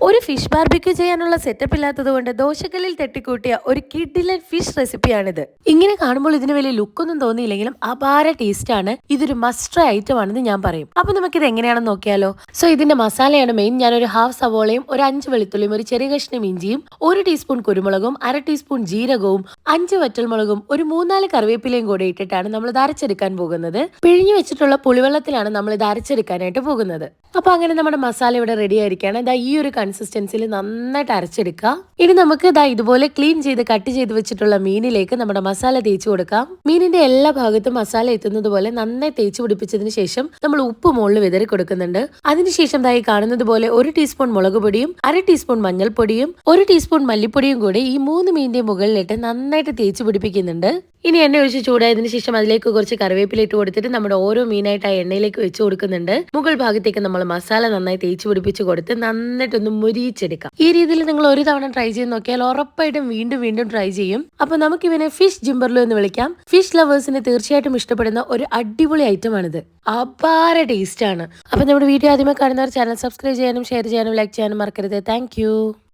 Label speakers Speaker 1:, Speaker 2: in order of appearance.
Speaker 1: ഒരു fish barbecue ചെയ്യാനുള്ള setup ഇല്ലാത്തത് കൊണ്ട് ദോശക്കല്ലിൽ തട്ടിക്കൂട്ടിയ ഒരു കിഡിലൻ ഫിഷ് റെസിപ്പിയാണിത്. ഇങ്ങനെ കാണുമ്പോൾ ഇതിന് വലിയ ലുക്കൊന്നും തോന്നിയില്ലെങ്കിലും അപാര ടേസ്റ്റ് ആണ്. ഇതൊരു മസ്റ്റ് ട്രൈ ഐറ്റം ആണെന്ന് ഞാൻ പറയും. അപ്പൊ നമുക്കിത് എങ്ങനെയാണെന്ന് നോക്കിയാലോ. സോ ഇതിന്റെ മസാലയാണ് മെയിൻ. ഞാനൊരു ഹാഫ് സവോളയും ഒരു 5 വെളുത്തുള്ളിയും ഒരു ചെറിയ കഷ്ണം ഇഞ്ചിയും 1 ടീസ്പൂൺ കുരുമുളകും 1/2 ടീസ്പൂൺ ജീരകവും 5 വറ്റൽമുളകും ഒരു 3-4 കറിവേപ്പിലയും കൂടെ ഇട്ടിട്ടാണ് നമ്മൾ ഇത് അരച്ചെടുക്കാൻ പോകുന്നത്. പിഴിഞ്ഞു വെച്ചിട്ടുള്ള പുളിവെള്ളത്തിലാണ് നമ്മൾ ഇത് അരച്ചെടുക്കാനായിട്ട് പോകുന്നത്. അപ്പൊ അങ്ങനെ നമ്മുടെ മസാല ഇവിടെ റെഡി ആയിരിക്കുകയാണ്. ഇതാ ഈ ഒരു കൺസിസ്റ്റൻസിയിൽ നന്നായിട്ട് അരച്ചെടുക്കുക. ഇനി നമുക്ക് ഇതാ ഇതുപോലെ ക്ലീൻ ചെയ്ത് കട്ട് ചെയ്ത് വെച്ചിട്ടുള്ള മീനിലേക്ക് നമ്മുടെ മസാല തേച്ച് കൊടുക്കാം. മീനിന്റെ എല്ലാ ഭാഗത്തും മസാല എത്തുന്നത് പോലെ നന്നായി തേച്ച് പിടിപ്പിച്ചതിന് ശേഷം നമ്മൾ ഉപ്പ് മുകളിൽ വിതറി കൊടുക്കുന്നുണ്ട്. അതിനുശേഷം ഇതായി കാണുന്നത് പോലെ 1 ടീസ്പൂൺ മുളക് പൊടിയും 1/2 ടീസ്പൂൺ മഞ്ഞൾപ്പൊടിയും 1 ടീസ്പൂൺ മല്ലിപ്പൊടിയും കൂടി ഈ 3 മീനിന്റെ മുകളിലിട്ട് നന്നായിട്ട് തേച്ച് പിടിപ്പിക്കുന്നുണ്ട്. ഇനി എണ്ണ ഒഴിച്ച് ചൂടായതിനു ശേഷം അതിലേക്ക് കുറച്ച് കറിവേപ്പില ഇട്ട് കൊടുത്തിട്ട് നമ്മുടെ ഓരോ മീനായിട്ട് ആ എണ്ണയിലേക്ക് വെച്ച് കൊടുക്കുന്നുണ്ട്. മുകൾ ഭാഗത്തേക്ക് നമ്മൾ മസാല നന്നായി തേച്ച് പിടിപ്പിച്ച് കൊടുത്ത് നന്നായിട്ടൊന്ന് മുരിച്ചെടുക്കാം. ഈ രീതിയിൽ നിങ്ങൾ ഒരു തവണ ട്രൈ ചെയ്ത് നോക്കിയാൽ ഉറപ്പായിട്ടും വീണ്ടും വീണ്ടും ട്രൈ ചെയ്യും. അപ്പൊ നമുക്ക് ഇവനെ ഫിഷ് ജിംബർലു എന്ന് വിളിക്കാം. ഫിഷ് ലവേഴ്സിന് തീർച്ചയായിട്ടും ഇഷ്ടപ്പെടുന്ന ഒരു അടിപൊളി ഐറ്റം ആണിത്. അപാര ടേസ്റ്റ് ആണ്. അപ്പൊ നമ്മുടെ വീഡിയോ ആദ്യമേ കാണുന്നവർ ചാനൽ സബ്സ്ക്രൈബ് ചെയ്യാനും ഷെയർ ചെയ്യാനും ലൈക്ക് ചെയ്യാനും മറക്കരുത്. താങ്ക്